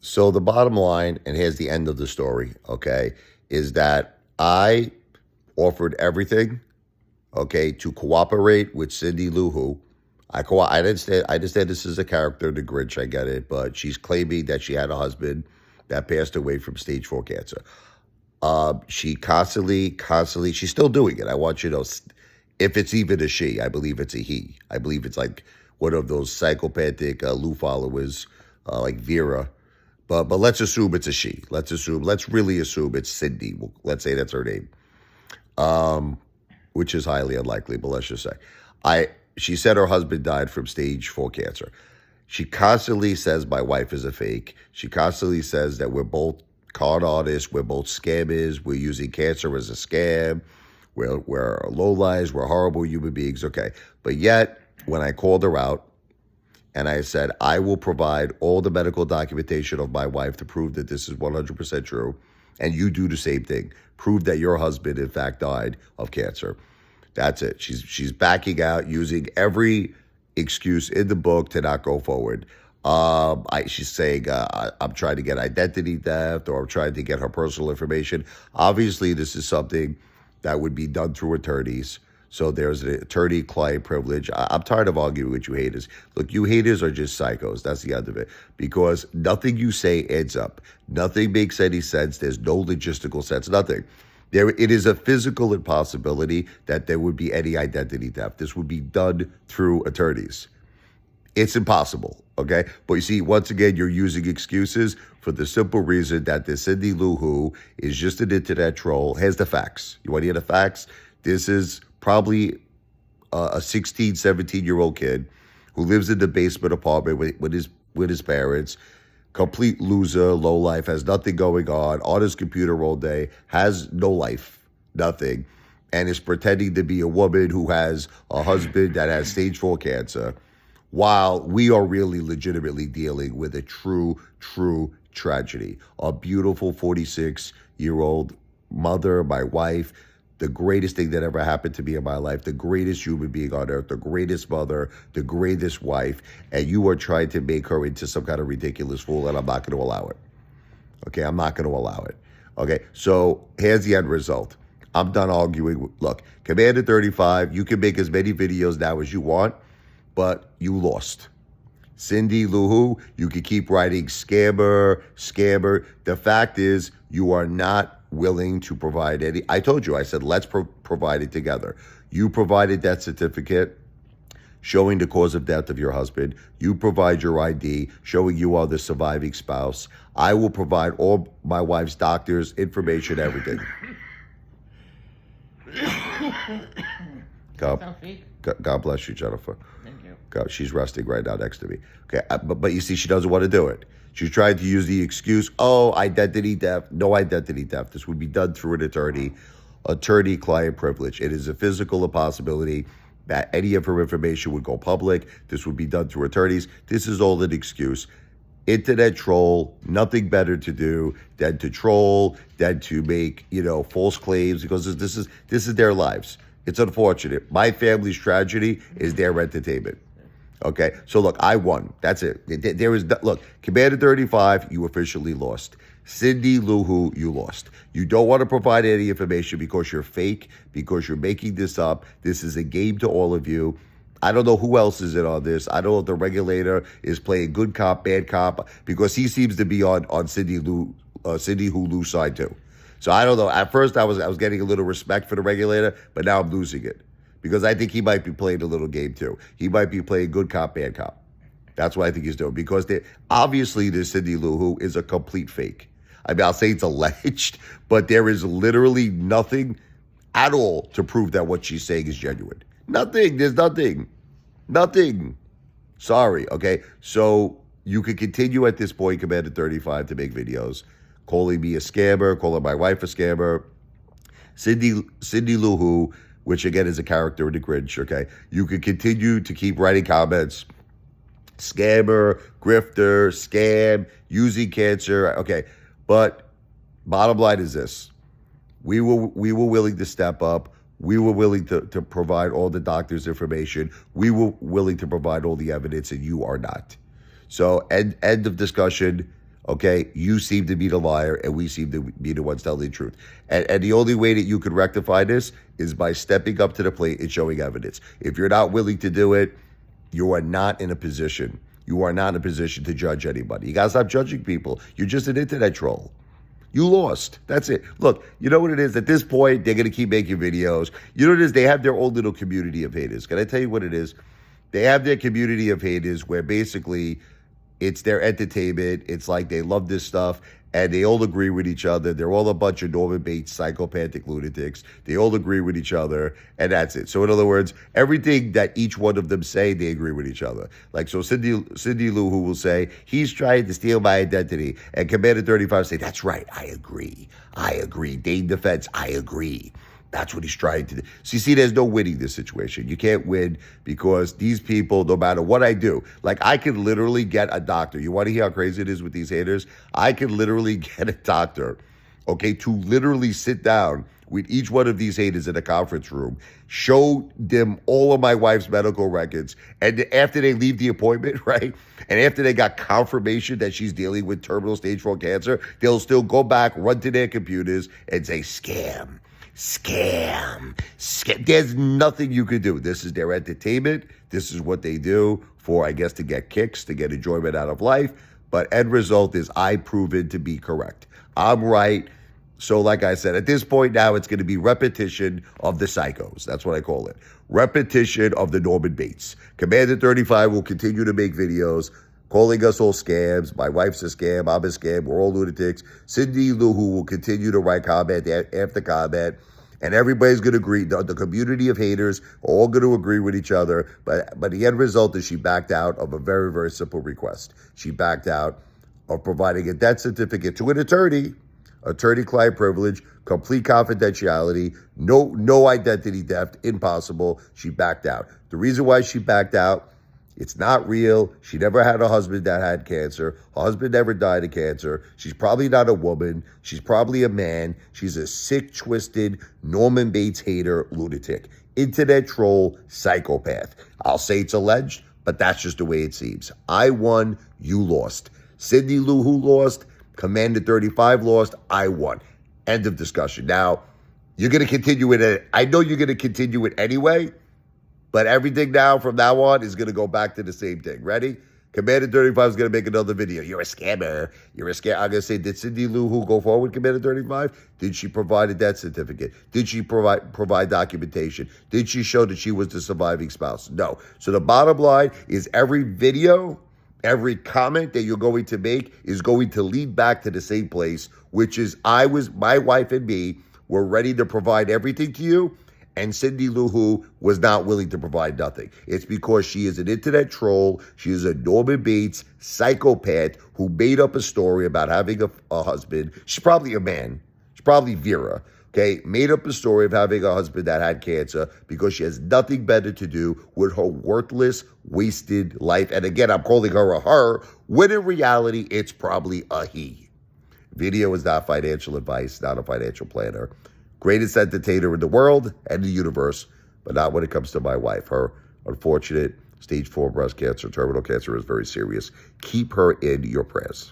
So the bottom line, and here's the end of the story, okay, is that I offered everything, okay, to cooperate with Cindy Lou Who. I understand this is a character, the Grinch, I get it, but she's claiming that she had a husband that passed away from stage 4 cancer. She constantly, she's still doing it. I want you to know, if it's even a she, I believe it's a he. I believe it's like one of those psychopathic Lou followers, like Vera. But let's assume it's a she. Let's really assume it's Cindy. Let's say that's her name, which is highly unlikely, but let's just say. She said her husband died from stage 4 cancer. She constantly says my wife is a fake. She constantly says that we're both con artists, we're both scammers, we're using cancer as a scam, we're lowlives, we're horrible human beings, okay. But yet, when I called her out, and I said, I will provide all the medical documentation of my wife to prove that this is 100% true, and you do the same thing. Prove that your husband, in fact, died of cancer. That's it. She's backing out, using every excuse in the book to not go forward. She's saying, I'm trying to get identity theft, or I'm trying to get her personal information. Obviously, this is something that would be done through attorneys. So there's an attorney-client privilege. I'm tired of arguing with you haters. Look, you haters are just psychos. That's the end of it. Because nothing you say adds up. Nothing makes any sense. There's no logistical sense. Nothing. It is a physical impossibility that there would be any identity theft. This would be done through attorneys. It's impossible, okay? But you see, once again, you're using excuses for the simple reason that this Cindy Lou Who is just an internet troll. Here's the facts. You want to hear the facts? This is probably a 16, 17-year-old kid who lives in the basement apartment with his parents. Complete loser, low life, has nothing going on his computer all day, has no life, nothing, and is pretending to be a woman who has a husband that has stage 4 cancer, while we are really legitimately dealing with a true tragedy. A beautiful 46-year-old mother, my wife, the greatest thing that ever happened to me in my life, the greatest human being on earth, the greatest mother, the greatest wife, and you are trying to make her into some kind of ridiculous fool, and I'm not going to allow it. Okay, I'm not going to allow it. Okay, so here's the end result. I'm done arguing. Look, Commander 35, you can make as many videos now as you want, but you lost. Cindy Lou Who, you can keep writing scammer. The fact is, you are not willing to provide any. I told you, I said, let's provide it together. You provided that certificate showing the cause of death of your husband. You provide your ID showing you are the surviving spouse. I will provide all my wife's doctors, information, everything. God bless you, Jennifer. Thank you. God, she's resting right now next to me. Okay, but you see, she doesn't want to do it. She's trying to use the excuse, identity theft. No identity theft. This would be done through an attorney-client privilege. It is a physical impossibility that any of her information would go public. This would be done through attorneys. This is all an excuse. Internet troll, nothing better to do than to troll, than to make, false claims, because this is their lives. It's unfortunate. My family's tragedy is their entertainment. Okay, so look, I won. That's it. Look, Commander 35, you officially lost. Cindy Lou Who, you lost. You don't want to provide any information because you're fake, because you're making this up. This is a game to all of you. I don't know who else is in on this. I don't know if the regulator is playing good cop, bad cop, because he seems to be on Cindy Lou's side too. So I don't know. At first, I was getting a little respect for the regulator, but now I'm losing it. Because I think he might be playing a little game too. He might be playing good cop, bad cop. That's what I think he's doing. Because obviously this Cindy Lou Who is a complete fake. I mean, I'll say it's alleged, but there is literally nothing at all to prove that what she's saying is genuine. Nothing. There's nothing. Nothing. Sorry, okay? So you can continue at this point, Commander 35, to make videos, calling me a scammer, calling my wife a scammer. Cindy Lou Who, which again is a character in the Grinch, okay? You can continue to keep writing comments. Scammer, grifter, scam, using cancer, okay? But bottom line is this. We were willing to step up. We were willing to provide all the doctor's information. We were willing to provide all the evidence, and you are not. So end of discussion. Okay, you seem to be the liar, and we seem to be the ones telling the truth. And the only way that you could rectify this is by stepping up to the plate and showing evidence. If you're not willing to do it, you are not in a position. You are not in a position to judge anybody. You gotta stop judging people. You're just an internet troll. You lost. That's it. Look, you know what it is? At this point, they're going to keep making videos. You know what it is? They have their own little community of haters. Can I tell you what it is? They have their community of haters where basically it's their entertainment. It's like they love this stuff and they all agree with each other. They're all a bunch of Norman Bates psychopathic lunatics. They all agree with each other, and that's it. So in other words, everything that each one of them say, they agree with each other. Like, so Cindy Lou Who will say, he's trying to steal my identity. And Commander 35 say, that's right, I agree. I agree. Dane Defense, I agree. That's what he's trying to do. So you see, there's no winning this situation. You can't win because these people, no matter what I do, like I could literally get a doctor. You want to hear how crazy it is with these haters? I could literally get a doctor, okay, to literally sit down with each one of these haters in a conference room, show them all of my wife's medical records, and after they leave the appointment, right, and after they got confirmation that she's dealing with terminal stage 4 cancer, they'll still go back, run to their computers, and say, scam. There's nothing you could do. This is their entertainment. This is what they do for, I guess, to get kicks, to get enjoyment out of life. But end result is I've proven to be correct. I'm right. So like I said, at this point now, it's going to be repetition of the psychos. That's what I call it. Repetition of the Norman Bates. Commander 35 will continue to make videos calling us all scams. My wife's a scam. I'm a scam. We're all lunatics. Cindy Lou Who will continue to write comment after comment. And everybody's going to agree. The community of haters are all going to agree with each other. But the end result is she backed out of a very, very simple request. She backed out of providing a death certificate to an attorney-client privilege, complete confidentiality, no identity theft, impossible. She backed out. The reason why she backed out, it's not real. She never had a husband that had cancer. Her husband never died of cancer. She's probably not a woman. She's probably a man. She's a sick, twisted, Norman Bates hater, lunatic, internet troll, psychopath. I'll say it's alleged, but that's just the way it seems. I won, you lost. Cindy Lou Who lost. Commander 35 lost. I won. End of discussion. Now, you're going to continue it. I know you're going to continue it anyway. But everything now, from now on, is going to go back to the same thing. Ready? Commander 35 is going to make another video. You're a scammer. You're a scammer. I'm going to say, did Cindy Lou Who go forward, Commander 35? Did she provide a death certificate? Did she provide documentation? Did she show that she was the surviving spouse? No. So the bottom line is every video, every comment that you're going to make is going to lead back to the same place, which is my wife and me were ready to provide everything to you. And Cindy Lou Who was not willing to provide nothing. It's because she is an internet troll. She is a Norman Bates psychopath who made up a story about having a husband. She's probably a man. She's probably Vera. Okay, made up a story of having a husband that had cancer because she has nothing better to do with her worthless, wasted life. And again, I'm calling her a her, when in reality, it's probably a he. Video is not financial advice, not a financial planner. Greatest entertainer in the world and the universe, but not when it comes to my wife. Her unfortunate stage 4 breast cancer, terminal cancer is very serious. Keep her in your prayers.